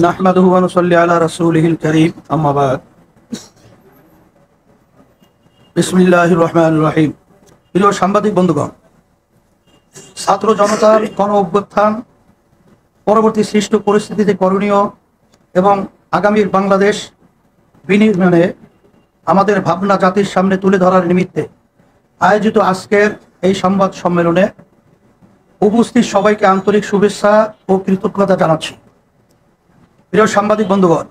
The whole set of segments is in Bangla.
নাহমাদুহু ওয়া নুসাল্লি আলা রাসূলিহিল কারীম আম্মা বাদ। বিসমিল্লাহির রহমানির রহিম। প্রিয় সাংবাদিক বন্ধুগণ, ছাত্র জনতার গণ অভ্যুত্থান পরবর্তী সৃষ্ট পরিস্থিতিতে করণীয় এবং আগামীর বাংলাদেশ বিনির্মাণে আমাদের ভাবনা জাতির সামনে তুলে ধরার নিমিত্তে আয়োজিত আজকের এই সংবাদ সম্মেলনে উপস্থিত সবাইকে আন্তরিক শুভেচ্ছা ও কৃতজ্ঞতা জানাচ্ছি। প্রিয় সাংবাদিক বন্ধুগণ,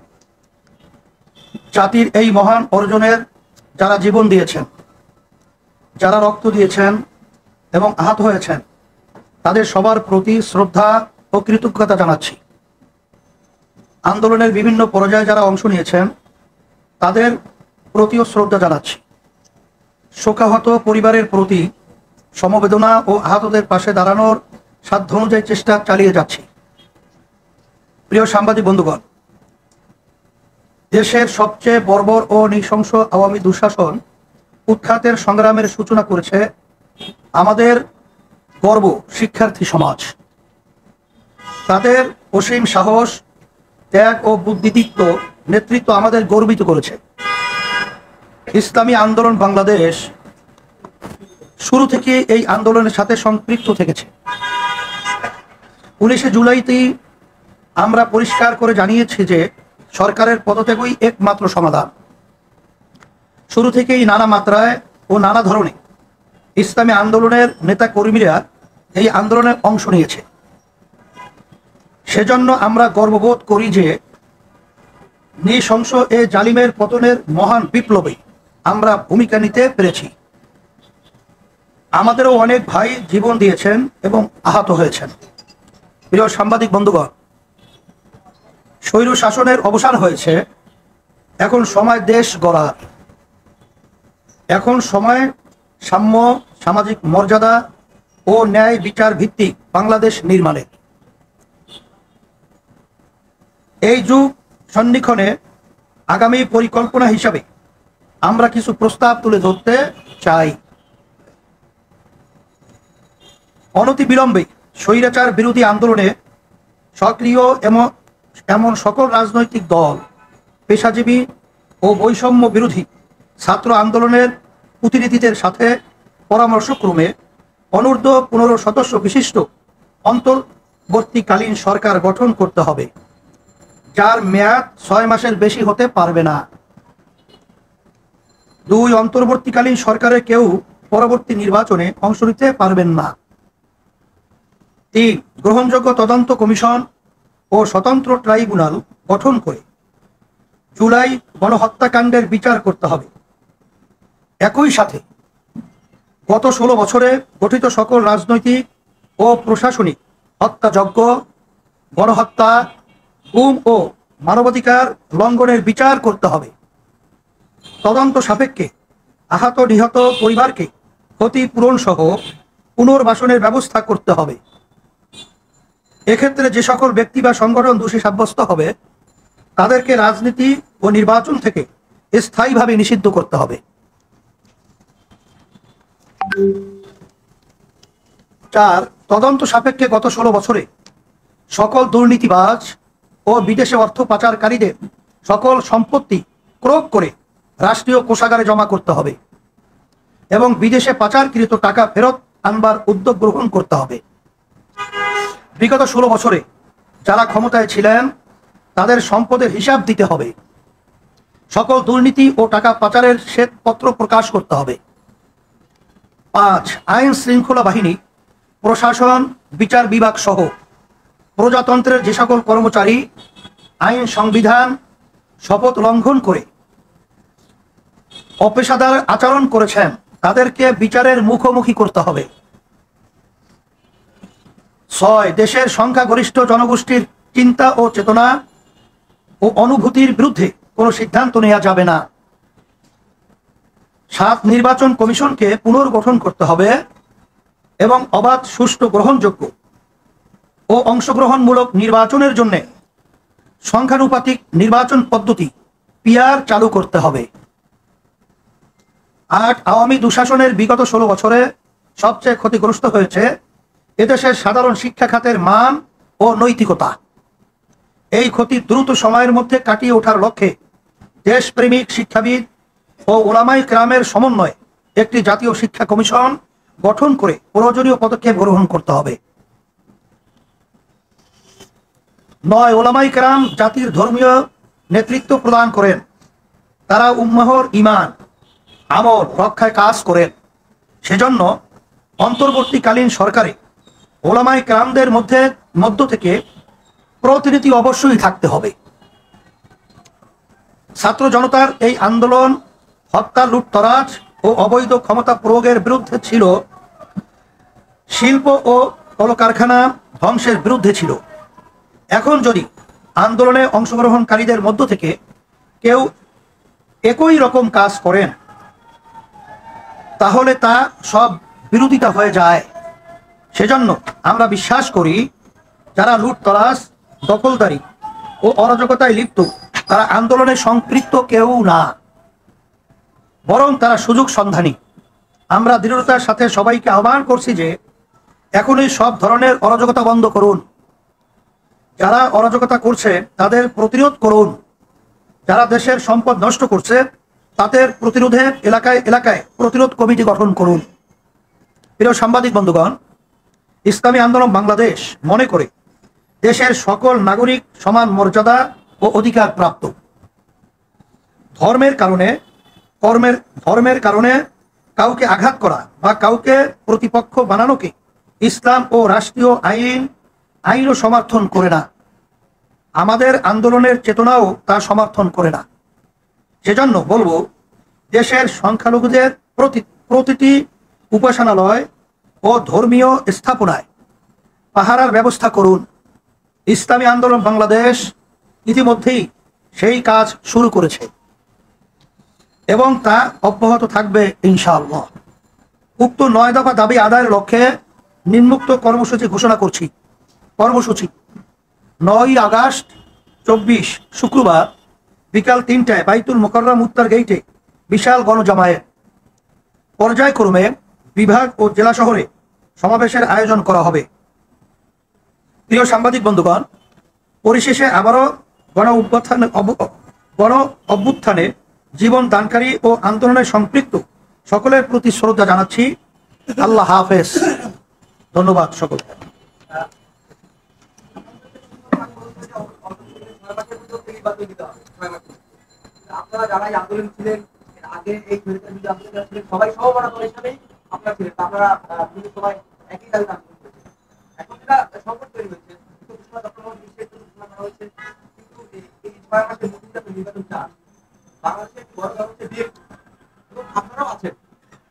জাতির এই মহান অর্জনের যারা জীবন দিয়েছেন, যারা রক্ত দিয়েছেন এবং আহত হয়েছেন, তাদের সবার প্রতি শ্রদ্ধা ও কৃতজ্ঞতা জানাচ্ছি। আন্দোলনের বিভিন্ন পর্যায়ে যারা অংশ নিয়েছেন তাদের প্রতিও শ্রদ্ধা জানাচ্ছি। শোকাহত পরিবারের প্রতি সমবেদনা ও আহতদের পাশে দাঁড়ানোর সাধ্য অনুযায়ী চেষ্টা চালিয়ে যাচ্ছি। প্রিয় সাংবাদিক বন্ধুগণ, দেশের সবচেয়ে বর্বর ও নৃশংস আওয়ামী দুঃশাসন উৎখাতের সংগ্রামের সূচনা করেছে আমাদের গর্ব শিক্ষার্থী সমাজ। তাদের অসীম সাহস, ত্যাগ ও বুদ্ধিদীপ্ত নেতৃত্ব আমাদের গর্বিত করেছে। ইসলামী আন্দোলন বাংলাদেশ শুরু থেকে এই আন্দোলনের সাথে সম্পৃক্ত থেকেছে। 19শে জুলাইতেই আমরা পরিষ্কার করে জানিয়েছি যে সরকারের পদত্যাগই একমাত্র সমাধান। শুরু থেকেই নানা মাত্রায় ও নানা ধরনে ইসলামী আন্দোলনের নেতা কর্মীরা এই আন্দোলনে অংশ নিয়েছে। সেজন্য আমরা গর্ববোধ করি যে নৃশংস এ জালিমের পতনের মহান বিপ্লবে আমরা ভূমিকা নিতে পেরেছি। আমাদেরও অনেক ভাই জীবন দিয়েছেন এবং আহত হয়েছেন। প্রিয় সাংবাদিক বন্ধুগণ, স্বৈর শাসনের অবসান হয়েছে। এখন সময় দেশ গড়ার, এখন সময় সাম্য, সামাজিক মর্যাদা ও ন্যায় বিচার ভিত্তিক বাংলাদেশ নির্মাণের। এই যুগ সন্নিক্ষণে আগামী পরিকল্পনা হিসাবে আমরা কিছু প্রস্তাব তুলে ধরতে চাই। অনতিবিলম্বে স্বৈরাচার বিরোধী আন্দোলনে সক্রিয় এমন সকল রাজনৈতিক দল, পেশাজীবী ও বৈষম্য বিরোধী ছাত্র আন্দোলনের প্রতিনিধিদের সাথে পরামর্শক্রমে অনূর্ধ্ব 15 সদস্য বিশিষ্ট অন্তর্বর্তীকালীন সরকার গঠন করতে হবে, যার মেয়াদ 6 মাসের বেশি হতে পারবে না। 2, অন্তর্বর্তীকালীন সরকারের কেউ পরবর্তী নির্বাচনে অংশ নিতে পারবেন না। 3, গ্রহণযোগ্য তদন্ত কমিশন ও স্বতন্ত্র ট্রাইব্যুনাল গঠন করে জুলাই গণহত্যাকাণ্ডের বিচার করতে হবে। একই সাথে গত 16 বছরে গঠিত সকল রাজনৈতিক ও প্রশাসনিক হত্যাযজ্ঞ, গণহত্যা, গুম ও মানবাধিকার লঙ্ঘনের বিচার করতে হবে। তদন্ত সাপেক্ষে আহত নিহত পরিবারকে ক্ষতিপূরণ সহ পুনর্বাসনের ব্যবস্থা করতে হবে। এক্ষেত্রে যে সকল ব্যক্তি বা সংগঠন দোষী সাব্যস্ত হবে তাদেরকে রাজনীতি ও নির্বাচন থেকে স্থায়ীভাবে নিষিদ্ধ করতে হবে। 4, তদন্ত সাপেক্ষে গত 16 বছরে সকল দুর্নীতিবাজ ও বিদেশে অর্থ পাচারকারীদের সকল সম্পত্তি ক্রয় করে রাষ্ট্রীয় কোষাগারে জমা করতে হবে এবং বিদেশে পাচারকৃত টাকা ফেরত আনবার উদ্যোগ গ্রহণ করতে হবে। বিগত 16 বছরে যারা ক্ষমতায় ছিলেন তাদের সম্পদের হিসাব দিতে হবে। সকল দুর্নীতি ও টাকা পাচারের শ্বেতপত্র প্রকাশ করতে হবে। 5, আইন শৃঙ্খলা বাহিনী, প্রশাসন, বিচার বিভাগ সহ প্রজাতন্ত্রের যে সকল কর্মচারী আইন সংবিধান শপথ লঙ্ঘন করে অপেশাদার আচরণ করেছেন তাদেরকে বিচারের মুখোমুখি করতে হবে। 6, দেশের সংখ্যাগরিষ্ঠ জনগোষ্ঠীর চিন্তা ও চেতনা ও অনুভূতির বিরুদ্ধে কোনো সিদ্ধান্ত নেওয়া যাবে না। 7, নির্বাচন কমিশনকে পুনর্গঠন করতে হবে এবং অবাধ, সুষ্ঠু, গ্রহণযোগ্য ও অংশগ্রহণমূলক নির্বাচনের জন্য সংখ্যানুপাতিক নির্বাচন পদ্ধতি পিআর চালু করতে হবে। 8, আওয়ামী দুঃশাসনের বিগত 16 বছরে সবচেয়ে ক্ষতিগ্রস্ত হয়েছে এদেশের সাধারণ শিক্ষা খাতের মান ও নৈতিকতা। এই ক্ষতি দ্রুত সময়ের মধ্যে কাটিয়ে ওঠার লক্ষ্যে দেশপ্রেমিক শিক্ষাবিদ ও ওলামায়ে কেরামের সমন্বয়ে একটি জাতীয় শিক্ষা কমিশন গঠন করে প্রয়োজনীয় পদক্ষেপ গ্রহণ করতে হবে। 9 ওলামায়ে কেরাম জাতির ধর্মীয় নেতৃত্ব প্রদান করেন। তারা উম্মাহর ঈমান আমল রক্ষায় কাজ করেন। সেজন্য অন্তর্বর্তীকালীন সরকারে ওলামায়ে কেরামদের মধ্য থেকে প্রতিনিধি অবশ্যই থাকতে হবে। ছাত্র জনতার এই আন্দোলন হত্যা, লুটতরাজ ও অবৈধ ক্ষমতা প্রয়োগের বিরুদ্ধে ছিল, শিল্প ও কলকারখানা ধ্বংসের বিরুদ্ধে ছিল। এখন যদি আন্দোলনে অংশগ্রহণকারীদের মধ্য থেকে কেউ একই রকম কাজ করেন তাহলে তা সব বিরোধিতা হয়ে যায়। সেজন্য আমরা বিশ্বাস করি যারা লুটতরাজ, দখলদারি ও অরাজকতায় লিপ্ত তারা আন্দোলনে সম্পৃক্ত কেউ না, বরং তারা সুযোগ সন্ধানী। আমরা দৃঢ়তার সাথে সবাইকে আহ্বান করছি যে এখনই সব ধরনের অরাজকতা বন্ধ করুন। যারা অরাজকতা করছে তাদের প্রতিরোধ করুন। যারা দেশের সম্পদ নষ্ট করছে তাদের প্রতিরোধে এলাকায় এলাকায় প্রতিরোধ কমিটি গঠন করুন। প্রিয় সাংবাদিক বন্ধুগণ, ইসলামী আন্দোলন বাংলাদেশ মনে করে দেশের সকল নাগরিক সমান মর্যাদা ও অধিকার প্রাপ্ত। ধর্মের কারণে কাউকে আঘাত করা বা কাউকে প্রতিপক্ষ বানানোকে ইসলাম ও রাষ্ট্রীয় আইনও সমর্থন করে না। আমাদের আন্দোলনের চেতনাও তা সমর্থন করে না। সেজন্য বলবো, দেশের সংখ্যালঘুদের প্রতিটি উপাসনালয় ও ধর্মীয় স্থাপনায় পাহারার ব্যবস্থা করুন। ইসলামী আন্দোলন বাংলাদেশ ইতিমধ্যেই সেই কাজ শুরু করেছে এবং তা অব্যাহত থাকবে ইনশাআল্লাহ। উক্ত 9 দফা দাবি আদায়ের লক্ষ্যে নিম্নোক্ত কর্মসূচি ঘোষণা করছি। কর্মসূচি: 9 আগস্ট 24 শুক্রবার বিকাল 3টায় বাইতুল মোকাররম উত্তর গেইটে বিশাল গণজামায়াত। পর্যায়ক্রমে বিভাগ ও জেলা শহরে সমাবেশের আয়োজন করা হবে। প্রিয় সাংবাদিক বন্ধুগণ, পরিশেষে আবারও গণ অভ্যুত্থানে জীবন দানকারী ও আন্দোলনে সম্পৃক্ত সকলের প্রতি শ্রদ্ধা জানাচ্ছি। আল্লাহ হাফেজ। ধন্যবাদ সকলকে। আপনারা যারা আন্দোলন ছিলেন আগে, এই আন্দোলন ছিলেন সবাই সহমনা হিসাবেই আপনারা ছিলেন, আপনারা সবাই একই দাবি আন্দোলন করেছেন। এখন যেটা সংকট তৈরি হয়েছে, হয়েছে কিন্তু এই 6 মাসের মধ্যে নির্বাচন চান বাংলাদেশের একটি বড় দল হচ্ছে বিএনপি এবং আপনারাও আছেন।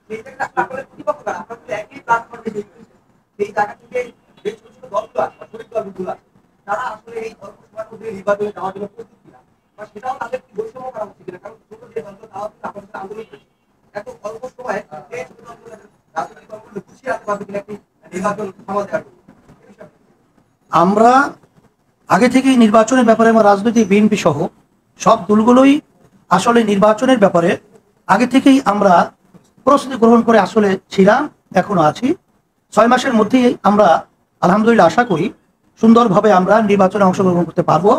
সেই জায়গাটা আপনাদের প্রতিপক্ষ কারা? আপনারা কিন্তু একই প্ল্যাটফর্মে সেই জায়গা থেকে বেশ কিছু দলগুলো আছে বা শরিক দলগুলো আছে, তারা আসলে এই অল্প সময়ের মধ্যে নির্বাচনে যাওয়ার জন্য প্রস্তুত কিনা, বা সেটাও তাদের বৈষম্য করা হচ্ছে কিনা। কারণ ছোট যে দলগুলো তারাও কিন্তু আপনাদের সাথে আন্দোলন করেছে, এত অল্প সময়ে এই ছোট দলগুলো রাজনৈতিক দলগুলো খুশিয়ে আসতে পারবে কিনা একটি নির্বাচন সমাজ দেওয়ার জন্য। আমরা আগে থেকেই নির্বাচনের ব্যাপারে আমার রাজনৈতিক বিএনপি সহ সব দলগুলোই আসলে নির্বাচনের ব্যাপারে আগে থেকেই আমরা প্রস্তুতি গ্রহণ করে আসলে ছিলাম, এখনো আছি। 6 মাসের মধ্যেই আমরা আলহামদুলিল্লাহ আশা করি সুন্দরভাবে আমরা নির্বাচনে অংশগ্রহণ করতে পারবো।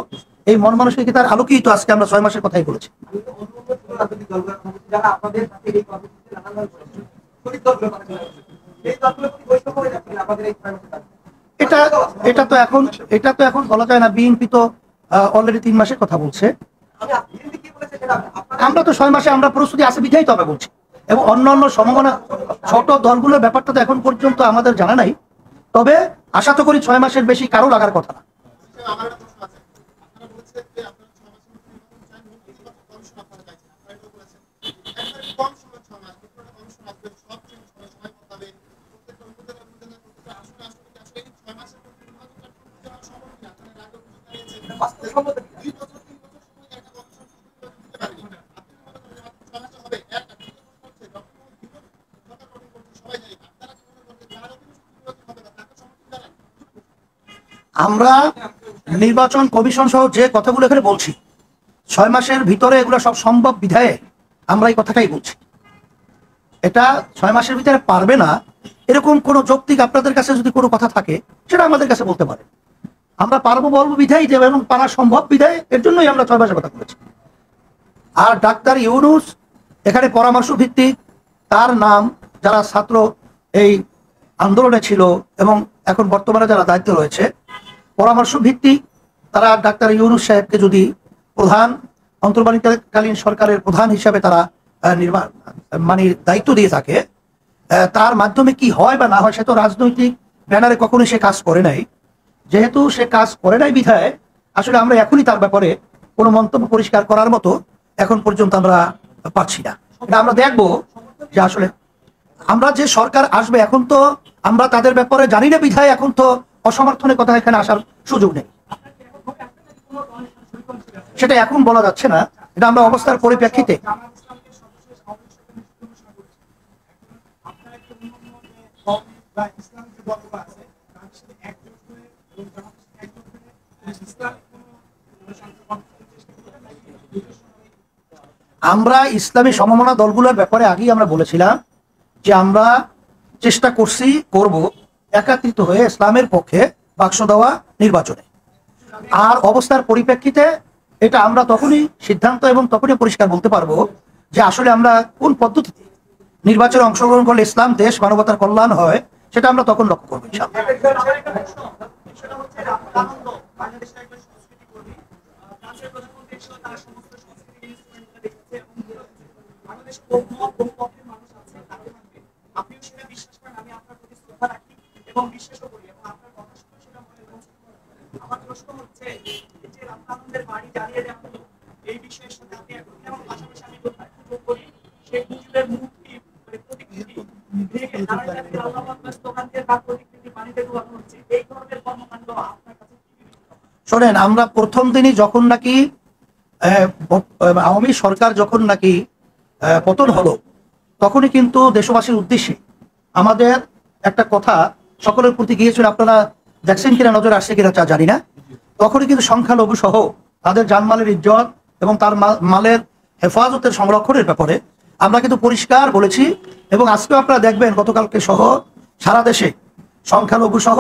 এই মন মানসিকতার আলোকেই তো আজকে আমরা 6 মাসের কথাই বলেছি। এটা তো এখন বলা যায় না। বিএনপি তো অলরেডি 3 মাসের কথা বলছে। আমরা তো 6 মাসে আমরা প্রস্তুতি আছে বিধাই তবে বলছি। এবং অন্যান্য সমমনা ছোট দলগুলোর ব্যাপারটা তো এখন পর্যন্ত আমাদের জানা নাই, তবে আশা তো করি 6 মাসের বেশি কারো লাগার কথা না। আমরা নির্বাচন কমিশন সহ যে কথাগুলো এখানে বলছি, 6 মাসের ভিতরে এগুলো সব সম্ভব বিধায় আমরা এই কথাটাই বলছি। এটা 6 মাসের ভিতরে পারবে না এরকম কোনো যৌক্তিক আপনাদের কাছে যদি কোনো কথা থাকে সেটা আমাদের কাছে বলতে পারে। আমরা পারবো বলবো বিধায় দেব এবং পারা সম্ভব বিধায়, এর জন্যই আমরা 6 মাসের কথা বলেছি। আর ডাক্তার ইউনূস এখানে পরামর্শ ভিত্তিক, তার নাম যারা ছাত্র এই আন্দোলনে ছিল এবং এখন বর্তমানে যারা দায়িত্ব রয়েছে, পরামর্শ ভিত্তিক তারা ডাক্তার ইউনূস সাহেবকে যদি প্রধান অন্তর্বর্তীকালীন সরকারের প্রধান হিসাবে তারা মানে দায়িত্ব দিয়ে থাকে, তার মাধ্যমে কি হয় বা না হয় সে তো রাজনৈতিক ব্যানারে কখনোই সে কাজ করে নাই। যেহেতু সে কাজ করে নাই বিধায় আসলে আমরা এখনই তার ব্যাপারে কোনো মন্তব্য পরিষ্কার করার মতো এখন পর্যন্ত আমরা পাচ্ছি না। এটা আমরা দেখবো যে আসলে আমরা যে সরকার আসবে, এখন তো আমরা তাদের ব্যাপারে জানি না বিধায় এখন তো অসমর্থনের কথা এখানে আসার সুযোগ নেই। সেটা এখন বলা যাচ্ছে না, এটা আমরা অবস্থার পরিপ্রেক্ষিতে। আমরা ইসলামী সমমনা দলগুলোর ব্যাপারে আগেই আমরা বলেছিলাম যে আমরা চেষ্টা করব একাত্রিত হয়ে ইসলামের পক্ষে বাক্স দেওয়া নির্বাচনে। আর অবস্থার পরিপ্রেক্ষিতে এটা আমরা তখনই সিদ্ধান্ত এবং তখনই পরিষ্কার বলতে পারবো যে আসলে আমরা কোন পদ্ধতিতে নির্বাচনে অংশগ্রহণ করলে ইসলাম, দেশ, মানবতার কল্যাণ হয়, সেটা আমরা তখন লক্ষ্য করবো ইনশাআল্লাহ। শোনেন, আমরা প্রথম দিনই যখন নাকি আওয়ামী সরকার যখন নাকি পতন হলো, তখনই কিন্তু দেশবাসীর উদ্দেশ্যে আমাদের একটা কথা সকলের প্রতি গিয়েছিল। আপনারা দেখছেন কিনা, নজর আসছে কিনা তা জানি না। তখনই কিন্তু সংখ্যালঘু সহ তাদের জানমালের ইজ্জত এবং তার মালের হেফাজতের সংরক্ষণের ব্যাপারে আমরা কিন্তু পরিষ্কার বলেছি। এবং আজকেও আপনারা দেখবেন গতকালকে সহ সারা দেশে সংখ্যালঘু সহ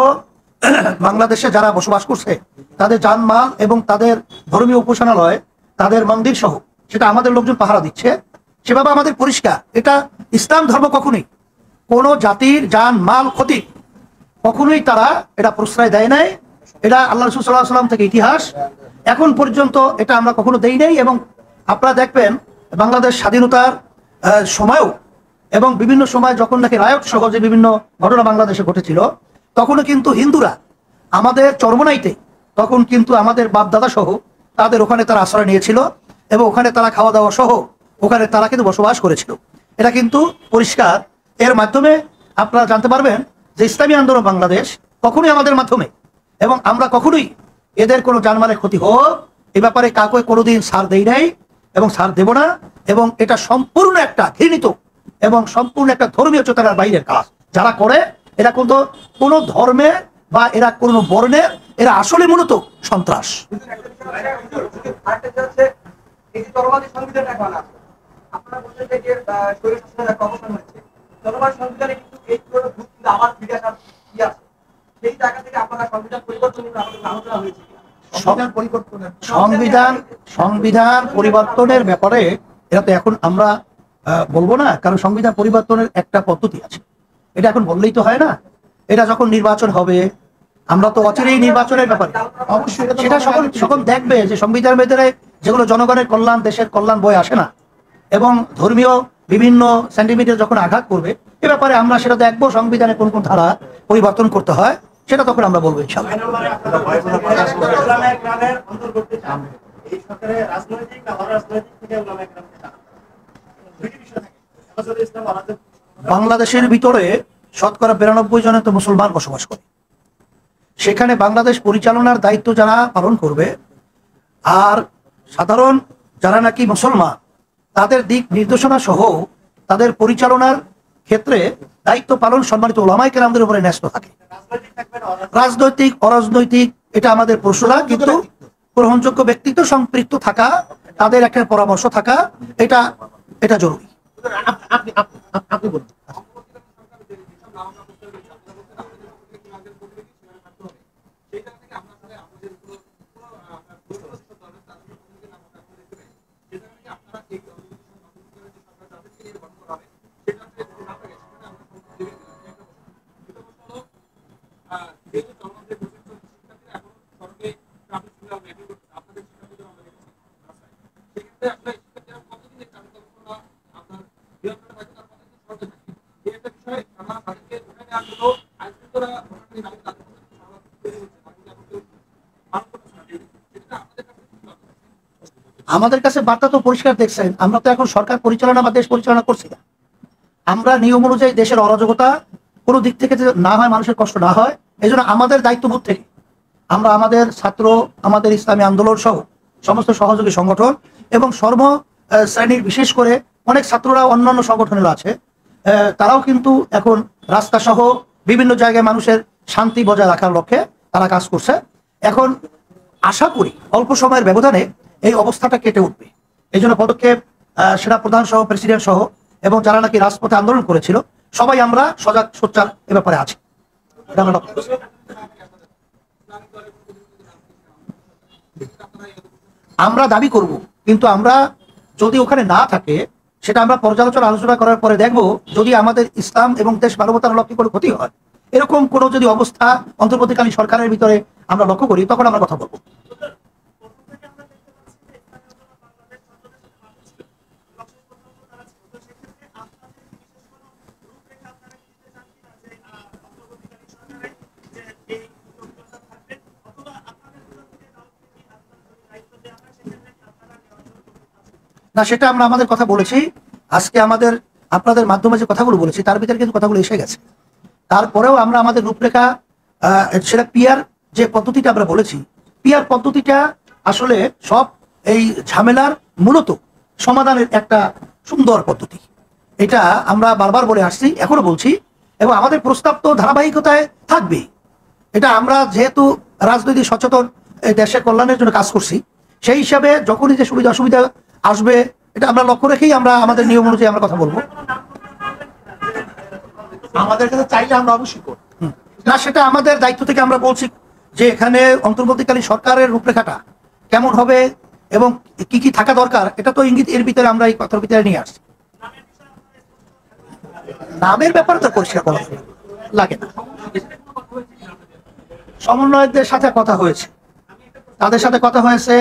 বাংলাদেশে যারা বসবাস করছে তাদের জানমাল এবং তাদের ধর্মীয় উপাসনালয়, তাদের মন্দির সহ সেটা আমাদের লোকজন পাহারা দিচ্ছে। সেভাবে আমাদের পরিষ্কার, এটা ইসলাম ধর্ম কখনোই কোনো জাতির জান মাল ক্ষতি কখনোই তারা এটা প্রশ্রয় দেয় নাই। এটা আল্লাহ রাসূল সাল্লাল্লাহু আলাইহি ওয়াসাল্লাম থেকে ইতিহাস, এখন পর্যন্ত এটা আমরা কখনো দেই নাই। এবং আপনারা দেখবেন বাংলাদেশ স্বাধীনতার সময়ও এবং বিভিন্ন সময় যখন নাকি রায়ত সহ যে বিভিন্ন ঘটনা বাংলাদেশে ঘটেছিল, তখনও কিন্তু হিন্দুরা আমাদের চরমনাইতে তখন কিন্তু আমাদের বাপ দাদা সহ তাদের ওখানে তারা আশ্রয় নিয়েছিল এবং ওখানে তারা খাওয়া দাওয়া সহ ওখানে তারা কিন্তু বসবাস করেছিল। এটা কিন্তু পরিষ্কার। এর মাধ্যমে আপনারা জানতে পারবেন যে ইসলামী আন্দোলন বাংলাদেশ কখনোই আমাদের মাধ্যমে, এবং আমরা কখনোই এদের কোনো জানমালের ক্ষতি হোক এ ব্যাপারে কাউকে কোনোদিন ছাড় দেই নাই এবং ছাড় দেব না। এবং এটা সম্পূর্ণ একটা ঘৃণিত এবং সম্পূর্ণ একটা ধর্মীয় চেতনার বাইরের কাজ যারা করে। এরা কিন্তু কোনো ধর্মে বা এরা কোনো বর্ণের, এরা আসলে মূলত সন্ত্রাস। আপনারা বলছেন যে স্বৈর শাসনের একটা অবসান হয়েছে, চলমান সংবিধানে কিন্তু এই পুরো ভূত কিন্তু আবার ফিরে আসার কি আছে, সেই জায়গা থেকে আপনারা সংবিধান পরিবর্তন নিয়ে আমাদের আলোচনা হয়েছে। সংবিধান পরিবর্তনের ব্যাপারে এটা তো এখন আমরা বলবো না, কারণ সংবিধান পরিবর্তনের একটা পদ্ধতি আছে, এটা এখন বললেই তো হয় না। এটা যখন নির্বাচন হবে, আমরা তো অচিরেই নির্বাচনের ব্যাপারে অবশ্যই সেটা সকল দেখবে যে সংবিধানের ভেতরে যেগুলো জনগণের কল্যাণ, দেশের কল্যাণ বয়ে আসে না এবং ধর্মীয় বিভিন্ন সেন্টিমিটার যখন আঘাত করবে এ ব্যাপারে আমরা সেটা দেখবো। সংবিধানে কোন কোন ধারা পরিবর্তন করতে হয় সেটা তখন আমরা বলবো ইনশাআল্লাহ। বাংলাদেশের ভিতরে শতকরা 92 জনের তো মুসলমান বসবাস করে। সেখানে বাংলাদেশ পরিচালনার দায়িত্ব যারা পালন করবে আর সাধারণ যারা নাকি মুসলমান, তাদের দিক নির্দেশনা সহ তাদের পরিচালনার ক্ষেত্রে দায়িত্ব পালন সম্মানিত উলামায়ে কেরামদের উপরে ন্যস্ত থাকে। রাজনৈতিক অরাজনৈতিক এটা আমাদের প্রশ্ন না, কিন্তু গ্রহণযোগ্য ব্যক্তিত্ব সম্পৃক্ত থাকা, তাদের একটা পরামর্শ থাকা, এটা জরুরি। আপনি বলুন। যেহেতু চলমান যে প্রজেক্ট চলছে, শিক্ষার্থীরা এখন সড়কে ট্রাফিক সিগন্যাল মেনটেন করছে, আপনাদের শিক্ষার্থীদের আমরা দেখেছি রাস্তায়। সেক্ষেত্রে আসলে শিক্ষার্থীরা কতদিন এই ট্রাফিক ব্যবস্থা আপনার নিয়ন্ত্রণে থাকে, তার কতদিন সড়কে থাকে, এই একটা বিষয় আমরা তাদেরকে ওখানে নেওয়ার জন্য আইন শৃঙ্খলা রক্ষাকারী বাহিনী তাদের মধ্যে সংলাপ তৈরি হচ্ছে, তার মধ্যে এখন কেউ পালন করতেছে না, সেটা আমাদের কাছে কি মনে হয়? আমাদের কাছে বার্তা তো পরিষ্কার দেখছেন, আমরা তো এখন সরকার পরিচালনা বা দেশ পরিচালনা করছি না। আমরা নিয়ম অনুযায়ী দেশের অরাজকতা কোনো দিক থেকে যে না হয়, মানুষের কষ্ট না হয়, এই জন্য আমাদের দায়িত্ববোধ থেকে আমরা আমাদের ছাত্র, আমাদের ইসলামী আন্দোলন সহ সমস্ত সহযোগী সংগঠন এবং সর্ব শ্রেণীর, বিশেষ করে অনেক ছাত্ররা অন্যান্য সংগঠনের আছে, তারাও কিন্তু এখন রাস্তা সহ বিভিন্ন জায়গায় মানুষের শান্তি বজায় রাখার লক্ষ্যে তারা কাজ করছে। এখন আশা করি অল্প সময়ের ব্যবধানে এই অবস্থাটা কেটে উঠবে। এই জন্য পদক্ষেপ সেনা প্রধান সহ, প্রেসিডেন্ট সহ এবং যারা নাকি রাজপথে আন্দোলন করেছিল, সবাই আমরা সজাগ সোচ্চার এ ব্যাপারে আছি। এটা আমরা লক্ষ্য করছি। আমরা দাবি করব, কিন্তু আমরা যদি ওখানে না থাকে, সেটা আমরা পর্যালোচনা আলোচনা করার পরে দেখব, যদি আমাদের ইসলাম এবং দেশ মানবতার লক্ষ্যে কোনো ক্ষতি হয়, এরকম কোনো যদি অবস্থা অন্তর্বর্তীকালীন সরকারের ভিতরে আমরা লক্ষ্য করি, তখন আমরা কথা বলবো। না, সেটা আমরা আমাদের কথা বলেছি। আজকে আমাদের আপনাদের মাধ্যমে যে কথাগুলো বলেছি, তার ভিতরে কিন্তু কথাগুলো এসে গেছে। তারপরেও আমরা আমাদের রূপরেখা, সেটা পিয়ার যে পদ্ধতিটা আমরা বলেছি, পিয়ার পদ্ধতিটা আসলে সব এই ঝামেলার মূলত সমাধানের একটা সুন্দর পদ্ধতি। এটা আমরা বারবার বলে আসছি, এখনো বলছি, এবং আমাদের প্রস্তাব তো ধারাবাহিকতায় থাকবে। এটা আমরা যেহেতু রাজনৈতিক সচেতন, এই দেশের কল্যাণের জন্য কাজ করছি, সেই হিসাবে যখনই যে সুবিধা অসুবিধা আসবে, এটা আমরা লক্ষ্য রেখেই আমরা আমাদের নিয়ম অনুযায়ী আমরা কথা বলবো। আমাদের কাছে চাইলে আমরা অবশ্যই করব। না, সেটা আমাদের দায়িত্ব থেকে আমরা বলছি যে এখানে অন্তর্বর্তীকালীন সরকারের রূপরেখাটা কেমন হবে এবং কি কি থাকা দরকার, এটা তো ইঙ্গিত এর ভিতরে আমরা এই কথার ভিতরে নিয়ে আসছি। নামের ব্যাপারে তো পরিষ্কার করা লাগে না। সমন্বয়কদের সাথে কথা হয়েছে, তাদের সাথে কথা হয়েছে।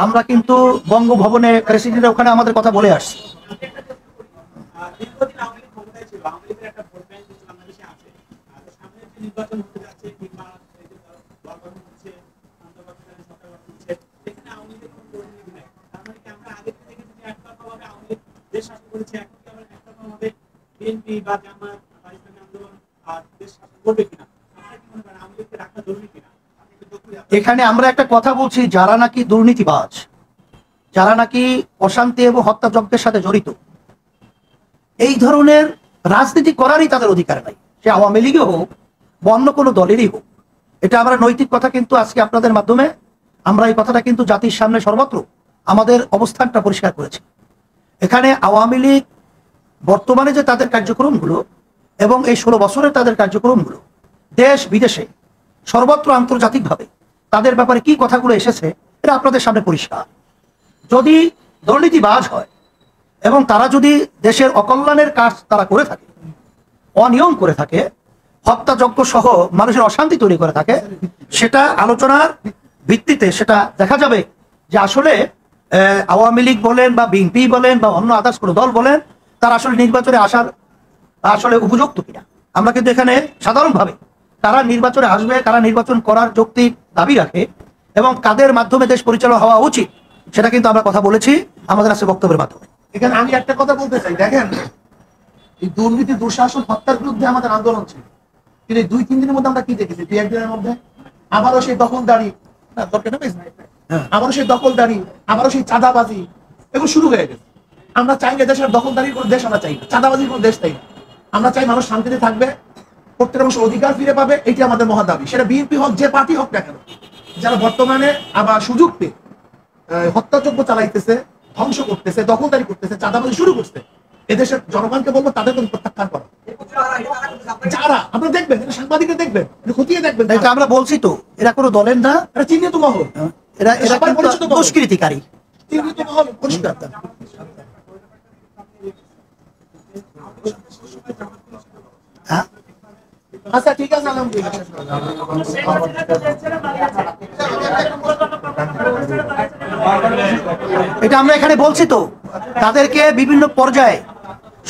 আমরা কিন্তু বঙ্গভবনে প্রেসিডেন্টের ওখানে আমাদের কথা বলে আসছি। দীর্ঘদিন আওয়ামী লীগ ক্ষমতায় ছিল, আওয়ামী লীগের একটা ভোট ব্যাংক কিন্তু বাংলাদেশে আছে। সামনে যে নির্বাচন হতে যাচ্ছে কিংবা এই যে গঠন হচ্ছে, অন্তর্বর্তীকালীন সরকার গঠন হচ্ছে, এখানে আওয়ামী লীগের কোনো প্রতিনিধি নেই। তার মানে কি আমরা আগে থেকে যদি একতরফাভাবে আওয়ামী লীগ দেশ শাসন করেছে, এখন কি আবার একতরফাভাবে বিএনপি বা জামায়াত বা ইসলামী আন্দোলন দেশ শাসন করবে কিনা? আপনারা কি মনে করেন আওয়ামী লীগকে রাখা জরুরি কিনা? এখানে আমরা একটা কথা বলছি, যারা নাকি দুর্নীতিবাজ, যারা নাকি অশান্তি এবং হত্যাযজ্ঞের সাথে জড়িত, এই ধরনের রাজনীতি করারই তাদের অধিকার নাই, সে আওয়ামী লীগই হোক বা অন্য কোনো দলেরই হোক। এটা আমরা নৈতিক কথা কিন্তু আজকে আপনাদের মাধ্যমে আমরা এই কথাটা কিন্তু জাতির সামনে সর্বত্র আমাদের অবস্থানটা পরিষ্কার করেছি। এখানে আওয়ামী লীগ বর্তমানে যে তাদের কার্যক্রমগুলো এবং এই 16 বছরের তাদের কার্যক্রমগুলো দেশ বিদেশে সর্বত্র আন্তর্জাতিকভাবে তাদের ব্যাপারে কি কথাগুলো এসেছে, এটা আপনাদের সামনে পরিষ্কার। যদি দুর্নীতিবাজ হয় এবং তারা যদি দেশের অকল্যাণের কাজ তারা করে থাকে, অনিয়ম করে থাকে, হত্যাযজ্ঞ সহ মানুষের অশান্তি তৈরি করে থাকে, সেটা আলোচনার ভিত্তিতে সেটা দেখা যাবে যে আসলে আওয়ামী লীগ বলেন বা বিএনপি বলেন বা অন্য আদার্স কোনো দল বলেন, তারা আসলে নির্বাচনে আসার আসলে উপযুক্ত কিনা। আমরা কিন্তু এখানে সাধারণভাবে তারা নির্বাচনে আসবে, তারা নির্বাচন করার যৌক্তিক দাবি রাখে এবং কাদের মাধ্যমে দেশ পরিচালনা হওয়া উচিত, সেটা কিন্তু আমরা কথা বলেছি আমাদের আছে বক্তব্যের মাধ্যমে। এখানে আমি একটা কথা বলতে চাই, দেখেন এই দুর্নীতি, দুঃশাসন, হত্যার বিরুদ্ধে আমাদের আন্দোলন ছিল, কিন্তু এই 2-3 দিনের মধ্যে আমরা কি দেখেছি? 2-1 দিনের মধ্যে আবারও সেই দখলদারি, আবারও সেই দখলদারি, আবারও সেই চাঁদাবাজি, এগুলো শুরু হয়ে গেছে। আমরা চাই না দেশের দখলদারির কোনো দেশ, আমরা চাই না চাঁদাবাজির কোনো দেশ, চাই না। আমরা চাই মানুষ শান্তিতে থাকবে, প্রত্যেক মানুষ অধিকার ফিরে পাবে, এটি আমাদের মহা দাবি। সেটা বিএনপি হোক, যে পার্টি হোক না কেন, যারা বর্তমানে আবার সুযোগ পেয়ে হত্যাযজ্ঞ চালাইতেছে, ধ্বংস করতেছে, দখলদারি করতেছে, চাঁদাবাজি শুরু করছে, এদেশের জনগণকে বলবো তাদের কোনো প্রত্যাখ্যান করা। যারা আপনারা দেখবেন, সাংবাদিকরা দেখবেন, খতিয়ে দেখবেন, এটা আমরা বলছি তো, এরা কোনো দলের না, এটা চিহ্নিত মহল, এরা এরা সবাই পরিচিত মহল। দুষ্কৃতিকারী। চিহ্নিত মহল পরিষ্কার। হ্যাঁ, আচ্ছা ঠিক আছে, আলহামদুলিল্লাহ। এটা আমরা এখানে বলছি তো, তাদেরকে বিভিন্ন পর্যায়ে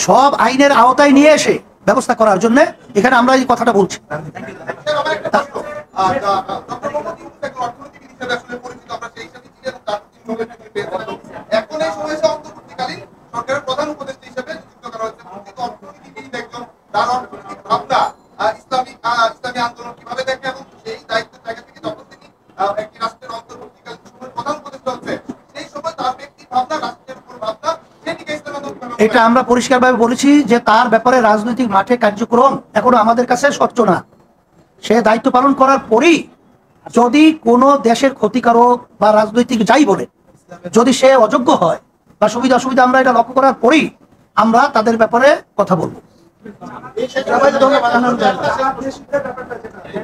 সব আইনের আওতায় নিয়ে এসে ব্যবস্থা করার জন্য এখানে আমরা এই কথাটা বলছি। এখন এই সময় অন্তর্বর্তীকালীন সরকারের প্রধান উপদেষ্টা হিসেবে নিযুক্ত করা হয়েছে। অর্থনীতিবিদ একজন, তার অর্থনৈতিক ভাবনা ইসলামী আন্দোলন কিভাবে দেখে, এবং সেই দায়িত্বের জায়গা থেকে যখন তিনি একটি রাষ্ট্রের অন্তর্বর্তীকালীন সময়ের প্রধান উপদেষ্টা হচ্ছে, সেই সময় তার ব্যক্তির ভাবনা, রাষ্ট্রের উপর ভাবনা, সেটিকে ইসলামী আন্দোলন এটা আমরা পরিষ্কারভাবে বলেছি যে তার ব্যাপারে রাজনৈতিক মাঠে কার্যক্রম এখনো আমাদের কাছে স্বচ্ছ না। সে দায়িত্ব পালন করার পরই যদি কোনো দেশের ক্ষতিকারক বা রাজনৈতিক যাই বলে, যদি সে অযোগ্য হয় বা সুবিধা অসুবিধা আমরা এটা লক্ষ্য করার পরই আমরা তাদের ব্যাপারে কথা বলবো। সবাই ধন্যবাদ, আলহামদুলিল্লাহ।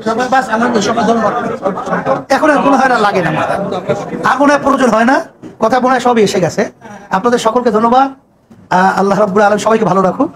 সবাই বাস, আলহামদুলিল্লাহ, সবাই ধন্যবাদ। এখন আর কোনো হয় না, লাগে না, আর কোনো প্রয়োজন হয় না, কথা মনে হয় সবই এসে গেছে। আপনাদের সকলকে ধন্যবাদ। আল্লাহ রাব্বুল আলামিন সবাইকে ভালো রাখুন।